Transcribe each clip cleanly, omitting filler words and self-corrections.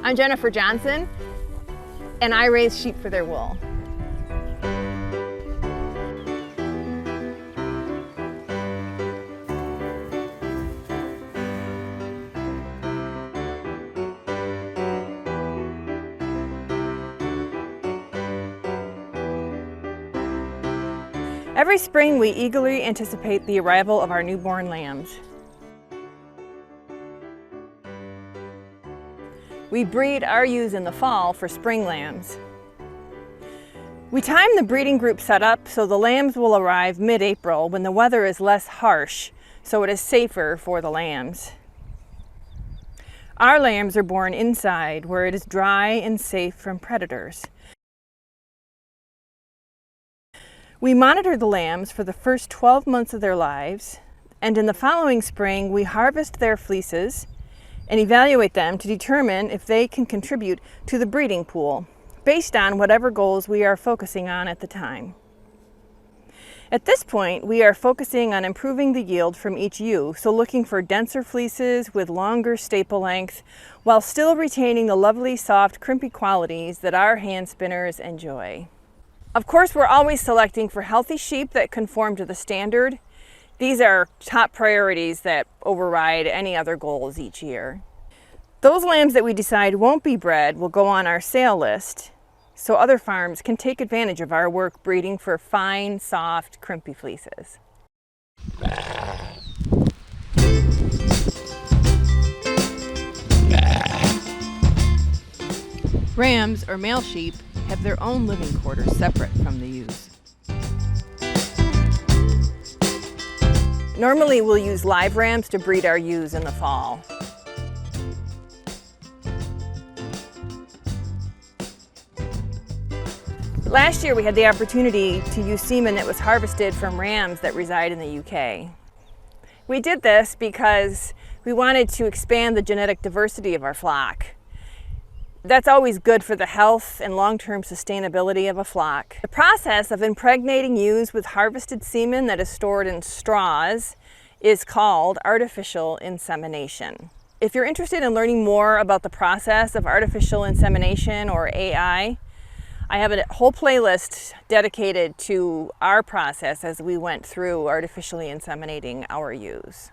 I'm Jennifer Johnson, and I raise sheep for their wool. Every spring, we eagerly anticipate the arrival of our newborn lambs. We breed our ewes in the fall for spring lambs. We time the breeding group setup so the lambs will arrive mid-April when the weather is less harsh, so it is safer for the lambs. Our lambs are born inside where it is dry and safe from predators. We monitor the lambs for the first 12 months of their lives, and in the following spring we harvest their fleeces and evaluate them to determine if they can contribute to the breeding pool, based on whatever goals we are focusing on at the time. At this point, we are focusing on improving the yield from each ewe, so looking for denser fleeces with longer staple length, while still retaining the lovely, soft, crimpy qualities that our hand spinners enjoy. Of course, we're always selecting for healthy sheep that conform to the standard. These are top priorities that override any other goals each year. Those lambs that we decide won't be bred will go on our sale list, so other farms can take advantage of our work breeding for fine, soft, crimpy fleeces. Rams, or male sheep, have their own living quarters separate from the ewes. Normally we'll use live rams to breed our ewes in the fall. Last year we had the opportunity to use semen that was harvested from rams that reside in the UK. We did this because we wanted to expand the genetic diversity of our flock. That's always good for the health and long-term sustainability of a flock. The process of impregnating ewes with harvested semen that is stored in straws is called artificial insemination. If you're interested in learning more about the process of artificial insemination, or AI, I have a whole playlist dedicated to our process as we went through artificially inseminating our ewes.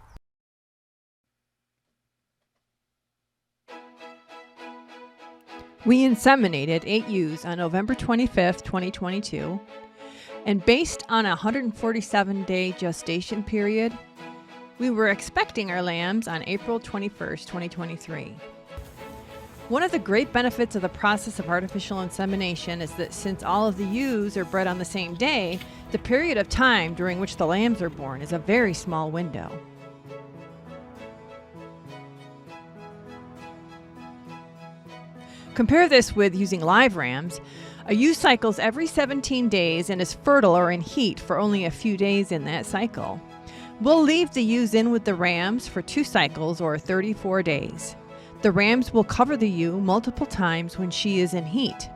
We inseminated 8 ewes on November 25th, 2022, and based on a 147-day gestation period, we were expecting our lambs on April 21st, 2023. One of the great benefits of the process of artificial insemination is that since all of the ewes are bred on the same day, the period of time during which the lambs are born is a very small window. Compare this with using live rams. A ewe cycles every 17 days and is fertile or in heat for only a few days in that cycle. We'll leave the ewes in with the rams for 2 cycles or 34 days. The rams will cover the ewe multiple times when she is in heat.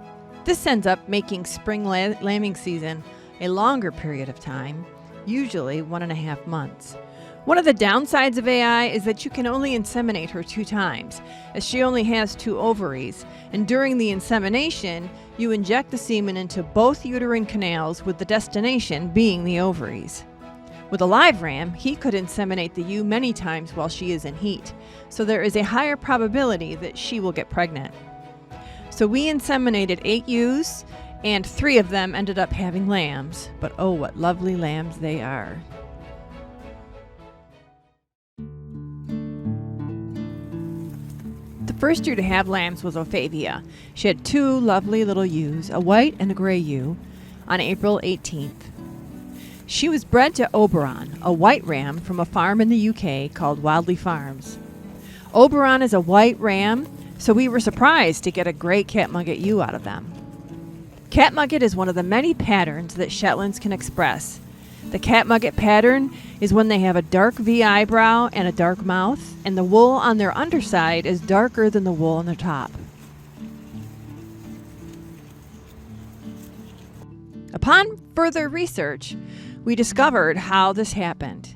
This ends up making spring lambing season a longer period of time, usually 1.5 months. One of the downsides of AI is that you can only inseminate her 2 times, as she only has 2 ovaries, and during the insemination, you inject the semen into both uterine canals with the destination being the ovaries. With a live ram, he could inseminate the ewe many times while she is in heat, so there is a higher probability that she will get pregnant. So we inseminated 8 ewes, and 3 of them ended up having lambs, but oh, what lovely lambs they are. The first ewe to have lambs was Ophavia. She had 2 lovely little ewes, a white and a gray ewe, on April 18th. She was bred to Oberon, a white ram from a farm in the UK called Wildley Farms. Oberon is a white ram, so we were surprised to get a gray catmugget ewe out of them. Catmugget is one of the many patterns that Shetlands can express. The catmugget pattern is when they have a dark V eyebrow and a dark mouth, and the wool on their underside is darker than the wool on their top. Upon further research, we discovered how this happened.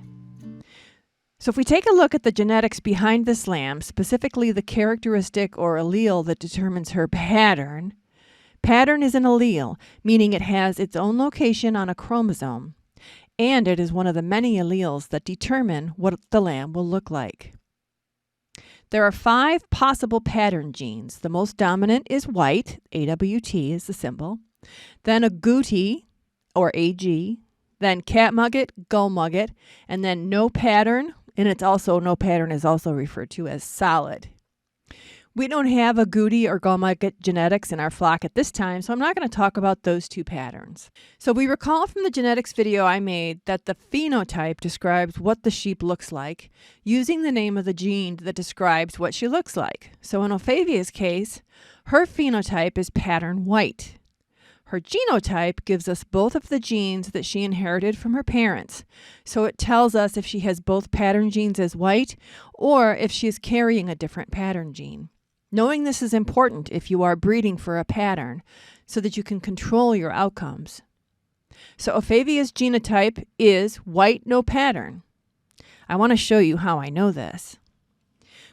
So if we take a look at the genetics behind this lamb, specifically the characteristic or allele that determines her pattern, pattern is an allele, meaning it has its own location on a chromosome, and it is one of the many alleles that determine what the lamb will look like. There are 5 possible pattern genes. The most dominant is white, AWT is the symbol, then agouti, or AG, then catmugget, gullmugget, and then no pattern, and no pattern is also referred to as solid. We don't have agouti or gullmugget genetics in our flock at this time, so I'm not going to talk about those 2 patterns. So we recall from the genetics video I made that the phenotype describes what the sheep looks like, using the name of the gene that describes what she looks like. So in Ophavia's case, her phenotype is pattern white. Her genotype gives us both of the genes that she inherited from her parents. So it tells us if she has both pattern genes as white or if she is carrying a different pattern gene. Knowing this is important if you are breeding for a pattern so that you can control your outcomes. So Ophavia's genotype is white, no pattern. I want to show you how I know this.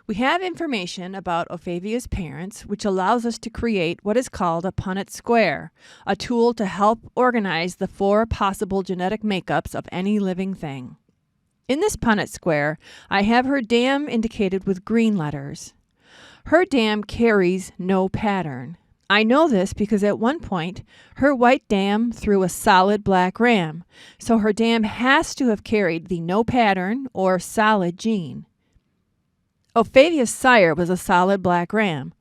We have information about Ophavia's parents, which allows us to create what is called a Punnett square, a tool to help organize the 4 possible genetic makeups of any living thing. In this Punnett square, I have her dam indicated with green letters. Her dam carries no pattern. I know this because at one point, her white dam threw a solid black ram, so her dam has to have carried the no pattern or solid gene. Ophavia's sire was a solid black ram,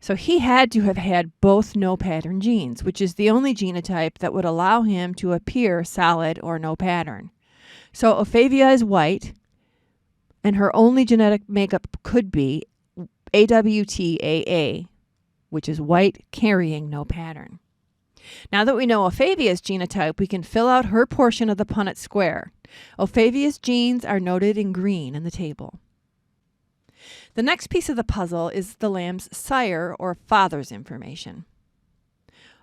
so he had to have had both no pattern genes, which is the only genotype that would allow him to appear solid or no pattern. So Ophavia is white, and her only genetic makeup could be AWTAA, which is white carrying no pattern. Now that we know Ophavia's genotype, we can fill out her portion of the Punnett square. Ophavia's genes are noted in green in the table. The next piece of the puzzle is the lamb's sire or father's information.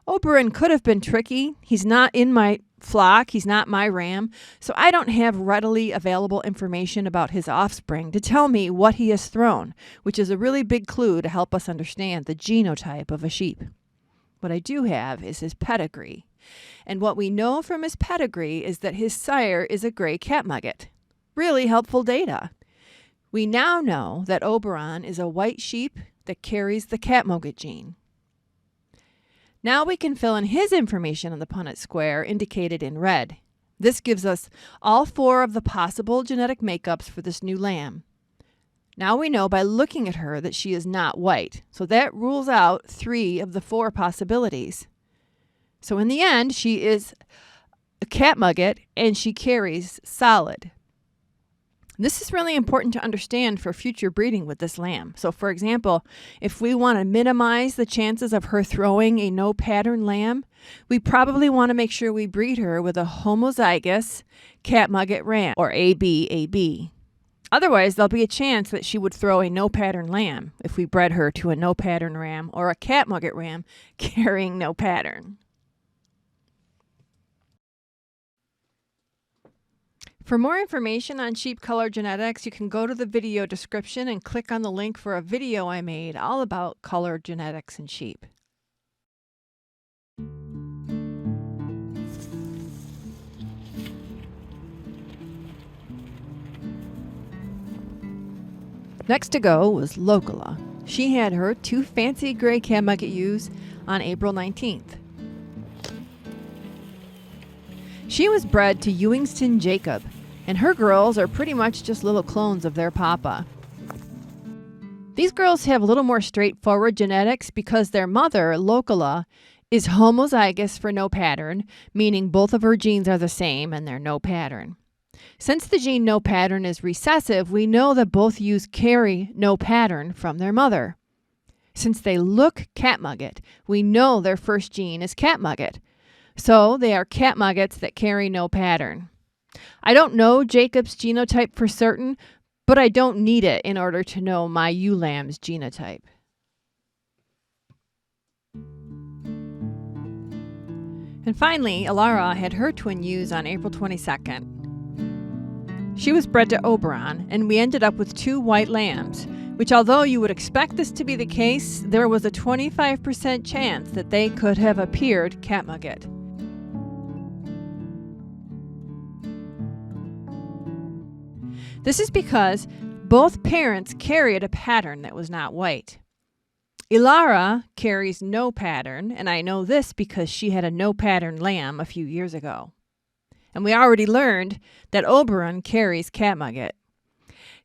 Oberon could have been tricky. He's not in my flock. He's not my ram. So I don't have readily available information about his offspring to tell me what he has thrown, which is a really big clue to help us understand the genotype of a sheep. What I do have is his pedigree. And what we know from his pedigree is that his sire is a gray catmugget. Really helpful data. We now know that Oberon is a white sheep that carries the catmugget gene. Now we can fill in his information on the Punnett square indicated in red. This gives us all 4 of the possible genetic makeups for this new lamb. Now we know by looking at her that she is not white, so that rules out 3 of the 4 possibilities. So in the end, she is a catmugget and she carries solid. This is really important to understand for future breeding with this lamb. So for example, if we want to minimize the chances of her throwing a no pattern lamb, we probably want to make sure we breed her with a homozygous catmugget ram, or ABAB. Otherwise, there'll be a chance that she would throw a no pattern lamb if we bred her to a no pattern ram or a catmugget ram carrying no pattern. For more information on sheep color genetics, you can go to the video description and click on the link for a video I made all about color genetics in sheep. Next to go was Locola. She had her 2 fancy gray catmugget ewes on April 19th. She was bred to Ewingston Jacob, and her girls are pretty much just little clones of their papa. These girls have a little more straightforward genetics because their mother, Locola, is homozygous for no pattern, meaning both of her genes are the same and they're no pattern. Since the gene no pattern is recessive, we know that both ewes carry no pattern from their mother. Since they look catmugget, we know their first gene is catmugget. So they are catmuggets that carry no pattern. I don't know Jacob's genotype for certain, but I don't need it in order to know my ewe lamb's genotype. And finally, Alara had her twin ewes on April 22nd. She was bred to Oberon, and we ended up with 2 white lambs, which, although you would expect this to be the case, there was a 25% chance that they could have appeared catmugget. This is because both parents carried a pattern that was not white. Ilara carries no pattern, and I know this because she had a no pattern lamb a few years ago. And we already learned that Oberon carries catmugget.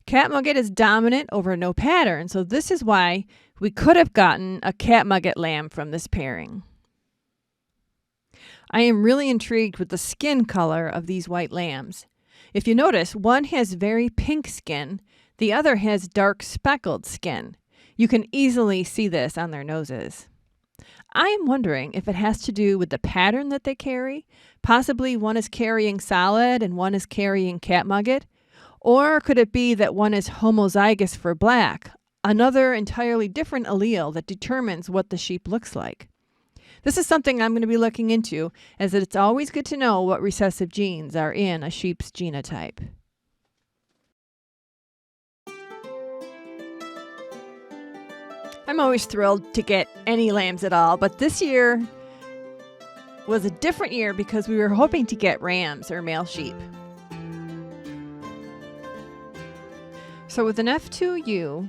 Catmugget is dominant over no pattern, so this is why we could have gotten a catmugget lamb from this pairing. I am really intrigued with the skin color of these white lambs. If you notice, one has very pink skin, the other has dark speckled skin. You can easily see this on their noses. I am wondering if it has to do with the pattern that they carry. Possibly one is carrying solid and one is carrying catmugget. Or could it be that one is homozygous for black, another entirely different allele that determines what the sheep looks like? This is something I'm going to be looking into, as it's always good to know what recessive genes are in a sheep's genotype. I'm always thrilled to get any lambs at all, but this year was a different year because we were hoping to get rams or male sheep. So with an F2 ewe,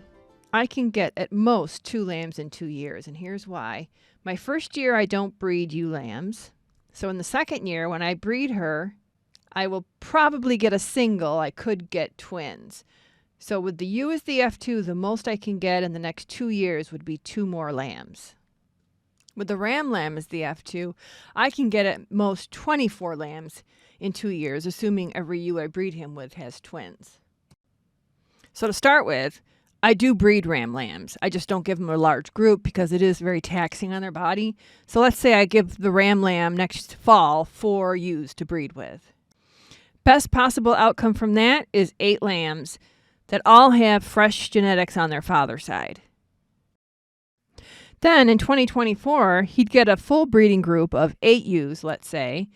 I can get at most 2 lambs in 2 years, and here's why. My first year, I don't breed ewe lambs. So in the second year, when I breed her, I will probably get a single. I could get twins. So with the ewe as the F2, the most I can get in the next 2 years would be 2 more lambs. With the ram lamb as the F2, I can get at most 24 lambs in 2 years, assuming every ewe I breed him with has twins. So to start with, I do breed ram lambs. I just don't give them a large group because it is very taxing on their body. So let's say I give the ram lamb next fall 4 ewes to breed with. Best possible outcome from that is 8 lambs that all have fresh genetics on their father's side. Then in 2024, he'd get a full breeding group of 8 ewes, let's say,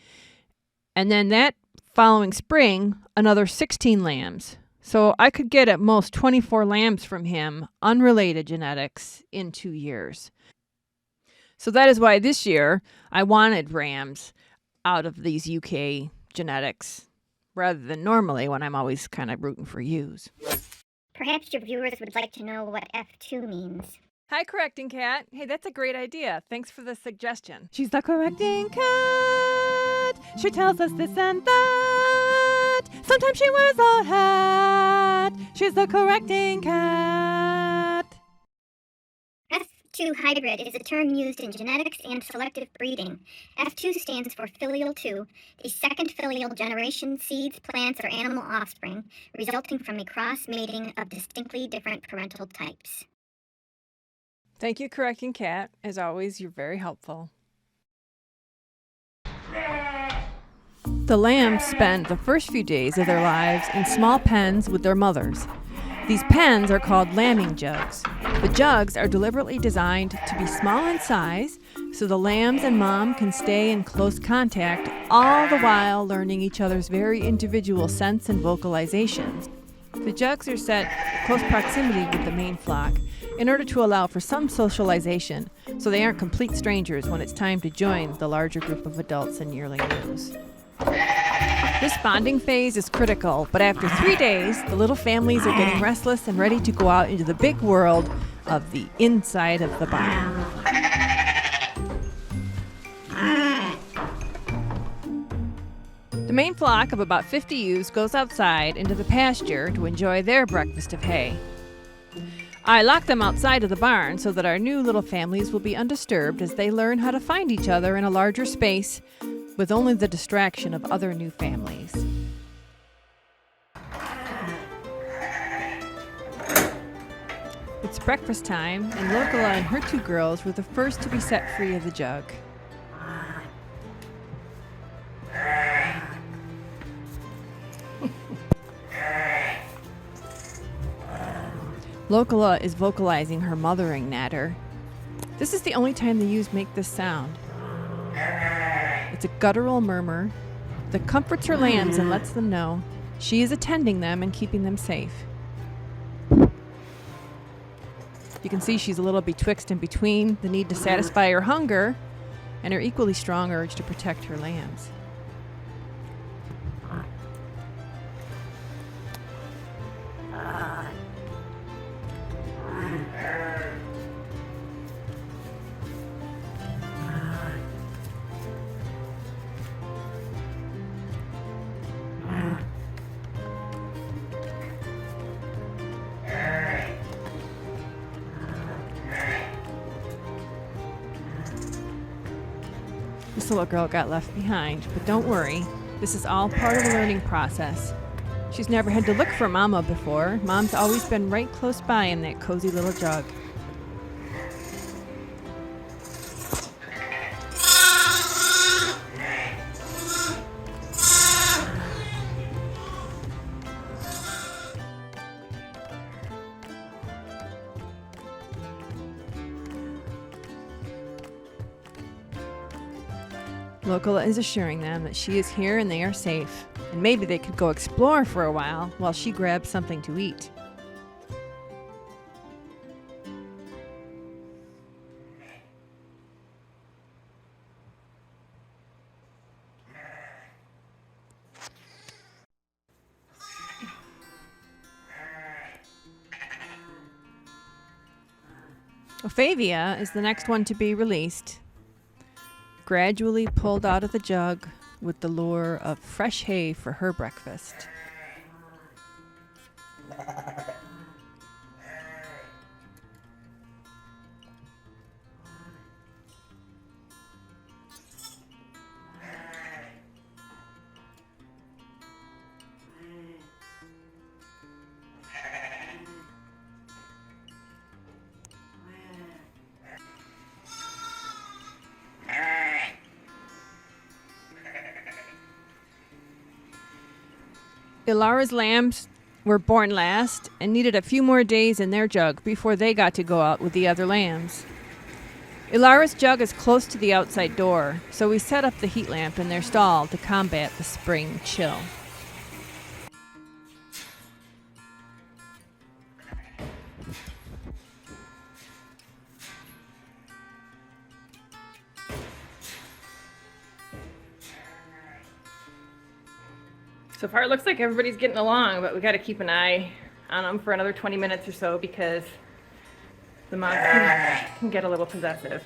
and then that following spring, another 16 lambs. So I could get at most 24 lambs from him, unrelated genetics, in 2 years. So that is why this year I wanted rams out of these UK genetics, rather than normally when I'm always kind of rooting for ewes. Perhaps your viewers would like to know what F2 means. Hi, Correcting Cat. Hey, that's a great idea. Thanks for the suggestion. She's the Correcting Cat. She tells us this and that. Sometimes she wears a hat. She's the Correcting Cat. F2 hybrid is a term used in genetics and selective breeding. F2 stands for filial 2, the second filial generation seeds, plants, or animal offspring, resulting from a cross-mating of distinctly different parental types. Thank you, Correcting Cat. As always, you're very helpful. The lambs spend the first few days of their lives in small pens with their mothers. These pens are called lambing jugs. The jugs are deliberately designed to be small in size so the lambs and mom can stay in close contact, all the while learning each other's very individual scents and vocalizations. The jugs are set in close proximity with the main flock in order to allow for some socialization so they aren't complete strangers when it's time to join the larger group of adults and yearling ewes. This bonding phase is critical, but after 3 days, the little families are getting restless and ready to go out into the big world of the inside of the barn. The main flock of about 50 ewes goes outside into the pasture to enjoy their breakfast of hay. I lock them outside of the barn so that our new little families will be undisturbed as they learn how to find each other in a larger space with only the distraction of other new families. It's breakfast time, and Locola and her 2 girls were the first to be set free of the jug. Locola is vocalizing her mothering natter. This is the only time the ewes make this sound. It's a guttural murmur that comforts her lambs and lets them know She is attending them and keeping them safe. You can see she's a little betwixt and between the need to satisfy her hunger and her equally strong urge to protect her lambs. This little girl got left behind, but don't worry. This is all part of the learning process. She's never had to look for Mama before. Mom's always been right close by in that cozy little jug. Locola is assuring them that she is here and they are safe, and maybe they could go explore for a while she grabs something to eat. Ophavia is the next one to be released, gradually pulled out of the jug with the lure of fresh hay for her breakfast. Ilara's lambs were born last and needed a few more days in their jug before they got to go out with the other lambs. Ilara's jug is close to the outside door, so we set up the heat lamp in their stall to combat the spring chill. So far it looks like everybody's getting along, but we got to keep an eye on them for another 20 minutes or so because the moms can get a little possessive.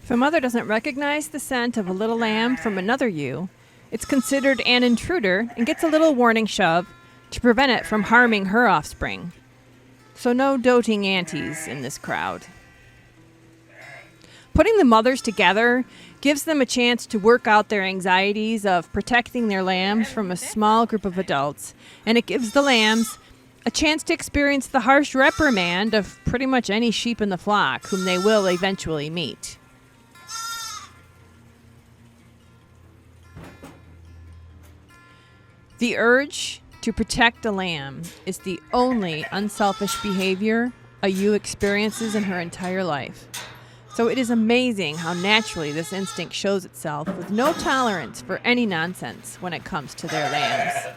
If a mother doesn't recognize the scent of a little lamb from another ewe, it's considered an intruder and gets a little warning shove to prevent it from harming her offspring. So no doting aunties in this crowd. Putting the mothers together gives them a chance to work out their anxieties of protecting their lambs from a small group of adults, and it gives the lambs a chance to experience the harsh reprimand of pretty much any sheep in the flock whom they will eventually meet. The urge to protect a lamb is the only unselfish behavior a ewe experiences in her entire life. So it is amazing how naturally this instinct shows itself with no tolerance for any nonsense when it comes to their lambs.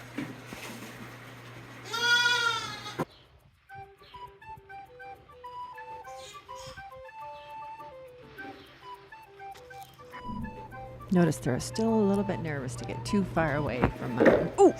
Notice they're still a little bit nervous to get too far away from Mom. Ooh!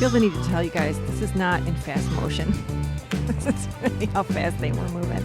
feel the need to tell you guys, this is not in fast motion. This is really how fast they were moving.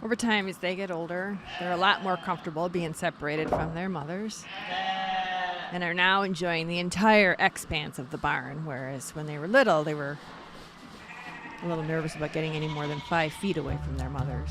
Over time, as they get older, they're a lot more comfortable being separated from their mothers and are now enjoying the entire expanse of the barn, whereas when they were little, they were a little nervous about getting any more than 5 feet away from their mothers.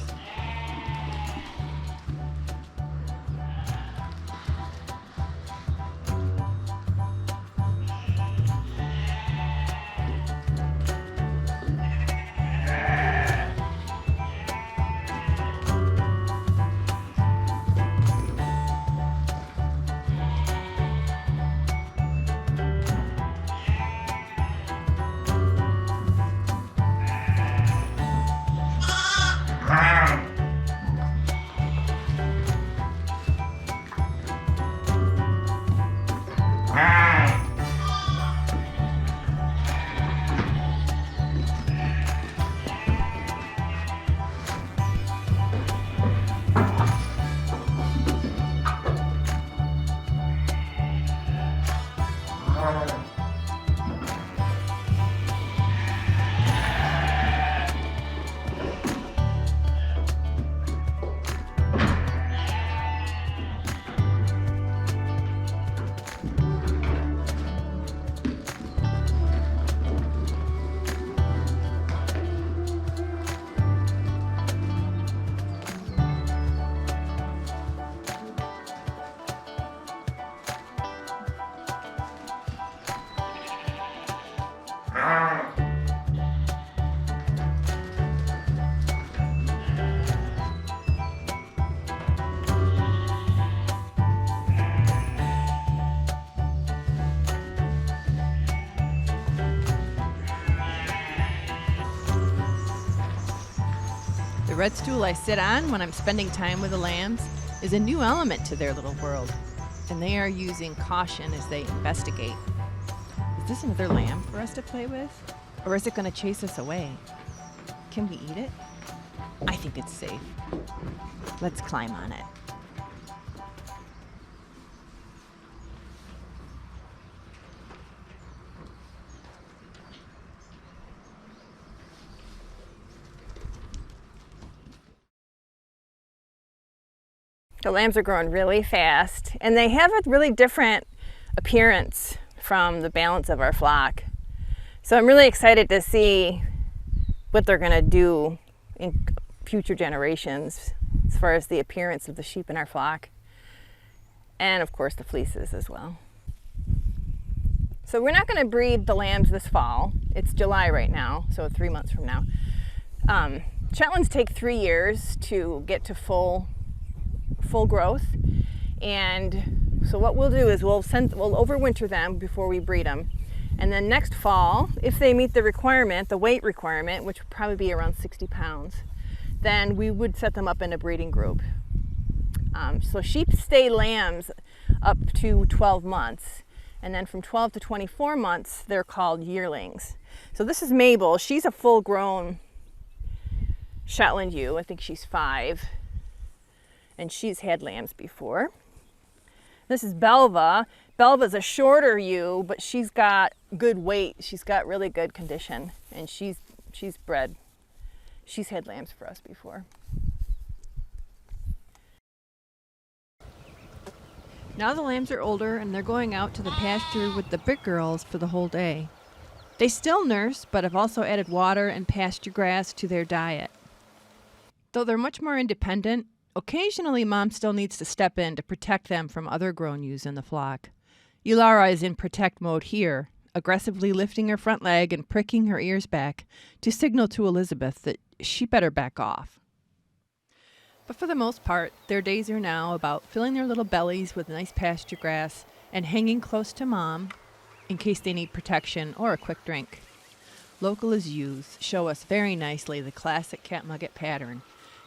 The red stool I sit on when I'm spending time with the lambs is a new element to their little world, and they are using caution as they investigate. Is this another lamb for us to play with? Or is it going to chase us away? Can we eat it? I think it's safe. Let's climb on it. The lambs are growing really fast, and they have a really different appearance from the balance of our flock. So I'm really excited to see what they're going to do in future generations as far as the appearance of the sheep in our flock, and of course the fleeces as well. So we're not going to breed the lambs this fall. It's July right now, so 3 months from now. Shetlands take 3 years to get to full growth, and so what we'll do is we'll overwinter them before we breed them, and then next fall, if they meet the requirement, the weight requirement, which would probably be around 60 pounds, then we would set them up in a breeding group. So sheep stay lambs up to 12 months. And then from 12 to 24 months, they're called yearlings. So this is Mabel. She's a full-grown Shetland ewe. I think she's 5. And she's had lambs before. This is Belva. Belva's a shorter ewe, but she's got good weight. She's got really good condition, and she's bred. She's had lambs for us before. Now the lambs are older, and they're going out to the pasture with the big girls for the whole day. They still nurse, but have also added water and pasture grass to their diet. Though they're much more independent, occasionally Mom still needs to step in to protect them from other grown ewes in the flock. Elara is in protect mode here, aggressively lifting her front leg and pricking her ears back to signal to Elizabeth that she better back off. But for the most part, their days are now about filling their little bellies with nice pasture grass and hanging close to Mom in case they need protection or a quick drink. Local as ewes show us very nicely the classic catnugget pattern.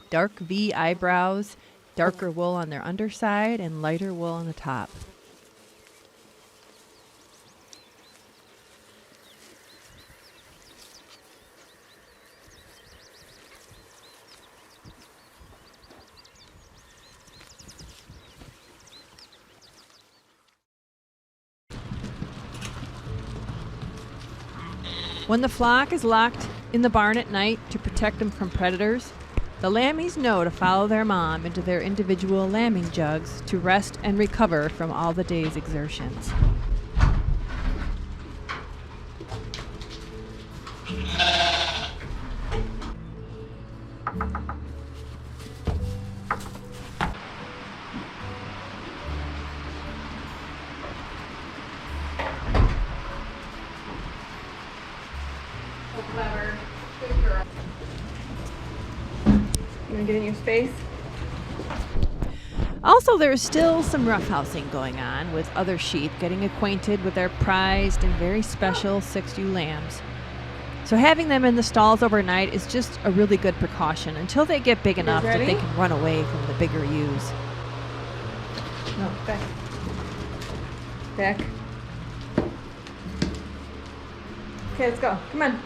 Dark V eyebrows, darker wool on their underside, and lighter wool on the top. When the flock is locked in the barn at night to protect them from predators, the lammies know to follow their mom into their individual lambing jugs to rest and recover from all the day's exertions. Clever. Good girl. You want to get in your space? Also, there's still some roughhousing going on with other sheep getting acquainted with their prized and very special 6 ewe lambs. So having them in the stalls overnight is just a really good precaution until they get big enough that they can run away from the bigger ewes. No, back. Back. Okay, let's go. Come on.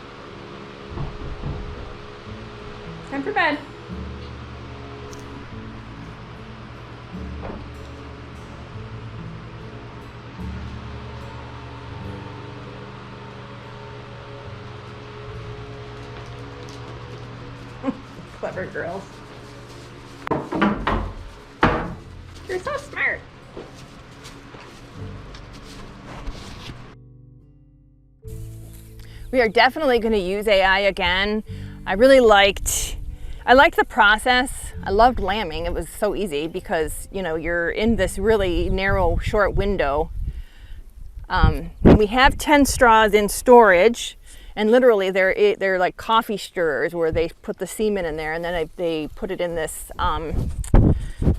Time for bed. Clever girls. You're so smart. We are definitely going to use AI again. I liked the process. I loved lambing. It was so easy because, you know, you're in this really narrow, short window. We have 10 straws in storage, and literally they're like coffee stirrers where they put the semen in there, and then they put it in this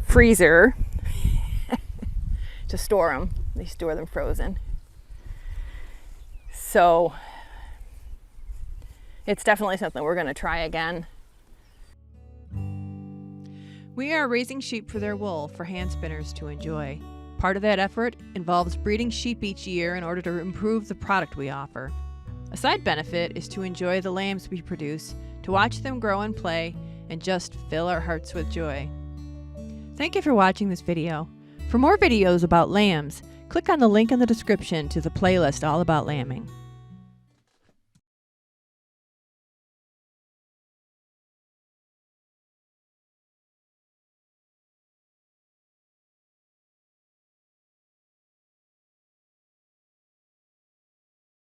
freezer to store them. They store them frozen. So it's definitely something we're going to try again. We are raising sheep for their wool for hand spinners to enjoy. Part of that effort involves breeding sheep each year in order to improve the product we offer. A side benefit is to enjoy the lambs we produce, to watch them grow and play, and just fill our hearts with joy. Thank you for watching this video. For more videos about lambs, click on the link in the description to the playlist all about lambing.